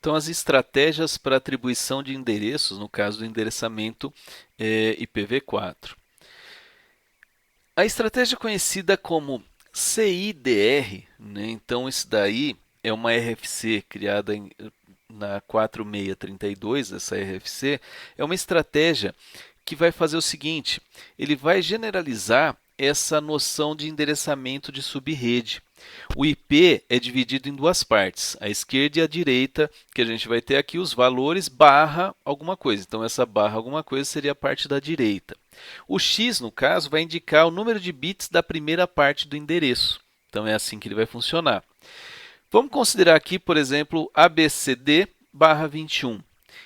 Então, as estratégias para atribuição de endereços, no caso do endereçamento IPv4. A estratégia conhecida como CIDR, né? Então isso daí é uma RFC criada na 4632, essa RFC, é uma estratégia que vai fazer o seguinte, ele vai generalizar essa noção de endereçamento de subrede. O IP é dividido em duas partes, a esquerda e a direita, que a gente vai ter aqui os valores barra alguma coisa. Então, essa barra alguma coisa seria a parte da direita. O X, no caso, vai indicar o número de bits da primeira parte do endereço. Então, é assim que ele vai funcionar. Vamos considerar aqui, por exemplo, ABCD barra 21.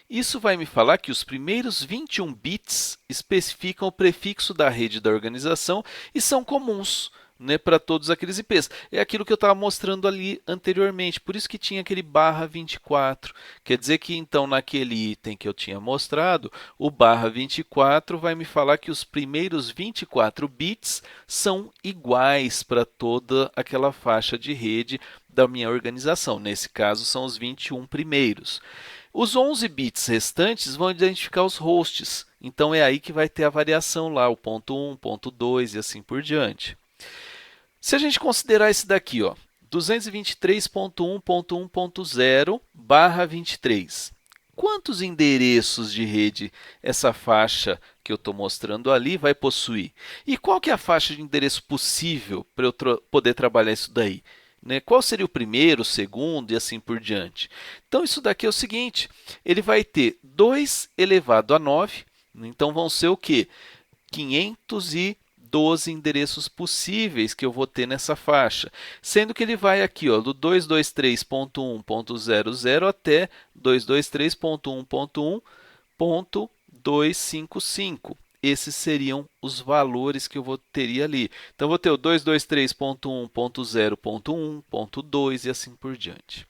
Isso vai me falar que os primeiros 21 bits especificam o prefixo da rede da organização e são comuns, né, para todos aqueles IPs. É aquilo que eu estava mostrando ali anteriormente, por isso que tinha aquele barra 24. Quer dizer que então naquele item que eu tinha mostrado, o barra 24 vai me falar que os primeiros 24 bits são iguais para toda aquela faixa de rede da minha organização. Nesse caso, são os 21 primeiros. Os 11 bits restantes vão identificar os hosts, então é aí que vai ter a variação lá, o ponto 1, ponto 2 e assim por diante. Se a gente considerar esse daqui, ó, 223.1.1.0 barra 23, quantos endereços de rede essa faixa que eu estou mostrando ali vai possuir? E qual que é a faixa de endereço possível para eu poder trabalhar isso daí? Né? Qual seria o primeiro, o segundo e assim por diante? Então, isso daqui é o seguinte, ele vai ter 2 elevado a 9, então vão ser o quê? 512 endereços possíveis que eu vou ter nessa faixa, sendo que ele vai aqui ó, do 223.1.00 até 223.1.1.255. Esses seriam os valores que eu teria ali. Então, eu vou ter o 223.1.0.1.2 e assim por diante.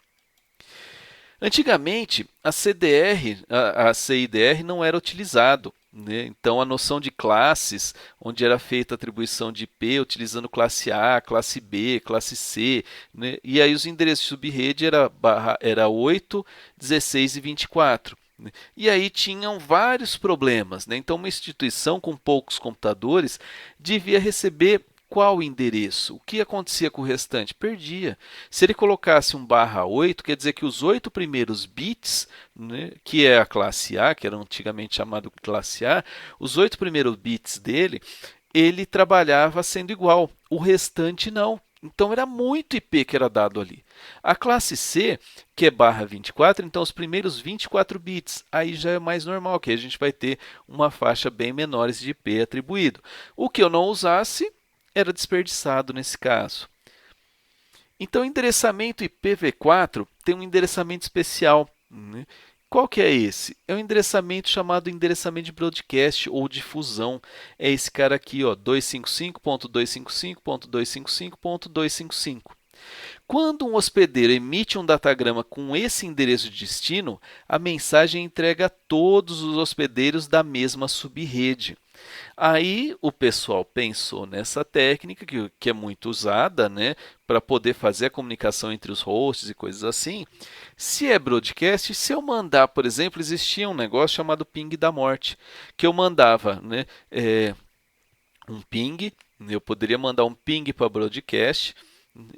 Antigamente, a CDR, a CIDR não era utilizado, né? Então, a noção de classes, onde era feita a atribuição de IP utilizando classe A, classe B, classe C, né? E aí os endereços de subrede era 8, 16 e 24. Né? E aí tinham vários problemas, né? Então, uma instituição com poucos computadores devia receber qual endereço? O que acontecia com o restante? Perdia. Se ele colocasse um barra 8, quer dizer que os 8 primeiros bits, né, que é a classe A, que era antigamente chamado classe A, os 8 primeiros bits dele, ele trabalhava sendo igual. O restante não. Então, era muito IP que era dado ali. A classe C, que é barra 24, então os primeiros 24 bits, aí já é mais normal, que a gente vai ter uma faixa bem menores de IP atribuído. O que eu não usasse, era desperdiçado nesse caso. Então, o endereçamento IPv4 tem um endereçamento especial. Né? Qual que é esse? É um endereçamento chamado endereçamento de broadcast ou difusão. É esse cara aqui, ó, 255.255.255.255. Quando um hospedeiro emite um datagrama com esse endereço de destino, a mensagem entrega a todos os hospedeiros da mesma subrede. Aí o pessoal pensou nessa técnica, que é muito usada, né, para poder fazer a comunicação entre os hosts e coisas assim. Se é broadcast, se eu mandar, por exemplo, existia um negócio chamado ping da morte, que eu mandava, né, um ping, eu poderia mandar um ping para broadcast,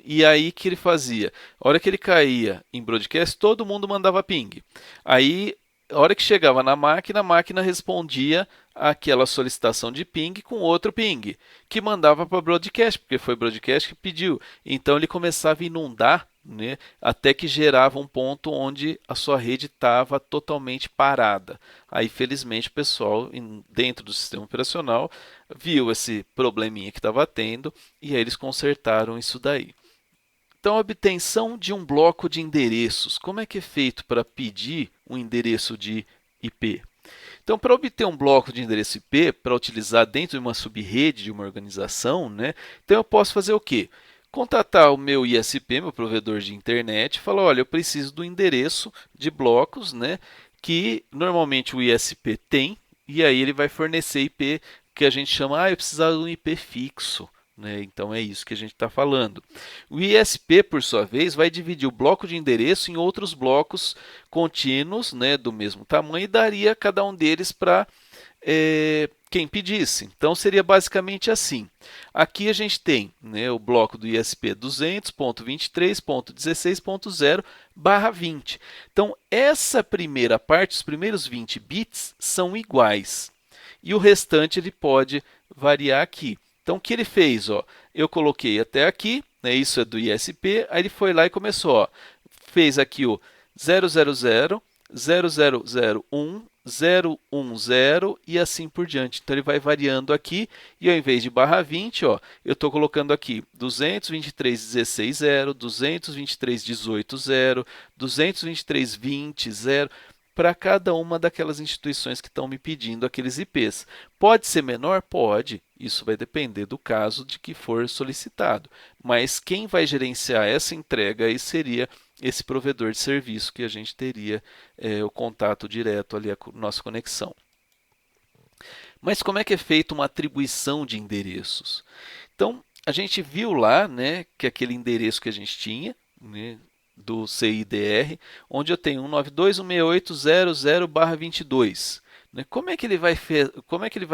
e aí que ele fazia? A hora que ele caía em broadcast, todo mundo mandava ping. Aí, a hora que chegava na máquina, a máquina respondia àquela solicitação de ping com outro ping, que mandava para broadcast, porque foi broadcast que pediu. Então, ele começava a inundar, né, até que gerava um ponto onde a sua rede estava totalmente parada. Aí, felizmente, o pessoal dentro do sistema operacional viu esse probleminha que estava tendo e aí eles consertaram isso daí. Então, a obtenção de um bloco de endereços. Como é que é feito para pedir um endereço de IP? Então, para obter um bloco de endereço IP, para utilizar dentro de uma subrede de uma organização, né, então eu posso fazer o quê? Contatar o meu ISP, meu provedor de internet, e falar, olha, eu preciso do endereço de blocos, né, que normalmente o ISP tem, e aí ele vai fornecer IP que a gente chama, eu precisava de um IP fixo. né? Então é isso que a gente está falando. O ISP, por sua vez, vai dividir o bloco de endereço em outros blocos contínuos, né, do mesmo tamanho e daria cada um deles para quem pedisse. Então seria basicamente assim. Aqui a gente tem, né, o bloco do ISP 200.23.16.0/20. Então essa primeira parte, os primeiros 20 bits são iguais e o restante ele pode variar aqui. Então o que ele fez? Ó, eu coloquei até aqui, né, isso é do ISP, aí ele foi lá e começou, ó, fez aqui o 000, 0001, 010 e assim por diante. Então ele vai variando aqui e ao invés de /20, ó, eu estou colocando aqui 223.16.0, 223.18.0, 223.20.0 para cada uma daquelas instituições que estão me pedindo aqueles IPs. Pode ser menor? Pode. Isso vai depender do caso de que for solicitado. Mas quem vai gerenciar essa entrega aí seria esse provedor de serviço que a gente teria o contato direto ali, a nossa conexão. Mas como é que é feita uma atribuição de endereços? Então, a gente viu lá, né, que aquele endereço que a gente tinha, né, do CIDR, onde eu tenho 192.168.00/22. Né? Como é que ele vai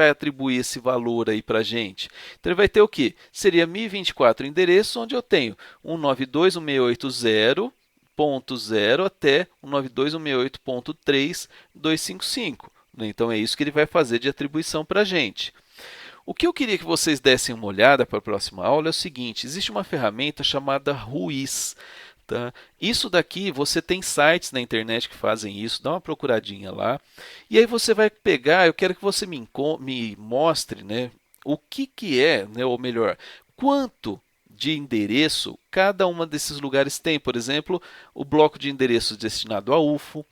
atribuir esse valor aí para a gente? Então, ele vai ter o quê? Seria 1024 endereços, onde eu tenho 192.168.0 até 192.168.3.255. Né? Então, é isso que ele vai fazer de atribuição para a gente. O que eu queria que vocês dessem uma olhada para a próxima aula é o seguinte: existe uma ferramenta chamada Ruiz. Tá? Isso daqui, você tem sites na internet que fazem isso, dá uma procuradinha lá. E aí você vai pegar, eu quero que você me mostre, né, o que é, né, ou melhor, quanto de endereço cada uma desses lugares tem. Por exemplo, o bloco de endereços destinado à UFO,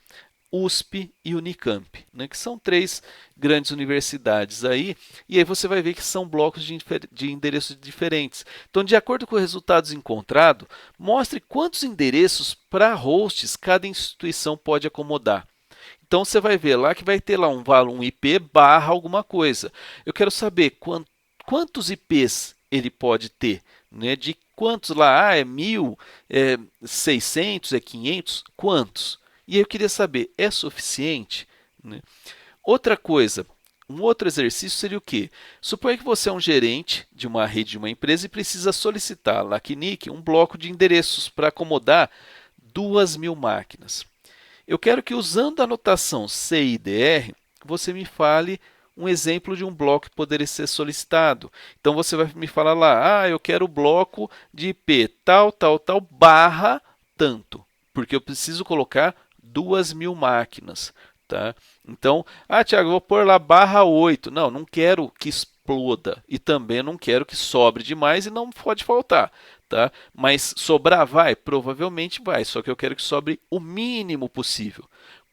USP e Unicamp, né, que são 3 grandes universidades aí, e aí você vai ver que são blocos de endereços diferentes. Então, de acordo com os resultados encontrados, mostre quantos endereços para hosts cada instituição pode acomodar. Então, você vai ver lá que vai ter lá um IP barra alguma coisa. Eu quero saber quantos IPs ele pode ter, né? De quantos lá, é 1000, é 600, é 500, quantos? E aí eu queria saber, é suficiente? Né? Outra coisa, um outro exercício seria o quê? Suponha que você é um gerente de uma rede de uma empresa e precisa solicitar lá que NIC um bloco de endereços para acomodar 2.000 máquinas. Eu quero que usando a notação CIDR, você me fale um exemplo de um bloco que poderia ser solicitado. Então você vai me falar lá, eu quero o bloco de IP tal, tal, tal, barra tanto, porque eu preciso colocar 2.000 máquinas. Tá? Então, Thiago, eu vou pôr lá /8. Não, não quero que exploda e também não quero que sobre demais e não pode faltar. Tá? Mas sobrar vai? Provavelmente vai, só que eu quero que sobre o mínimo possível.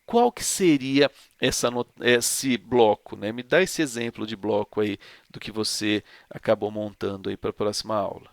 Qual que seria esse bloco? Né? Me dá esse exemplo de bloco aí do que você acabou montando aí para a próxima aula.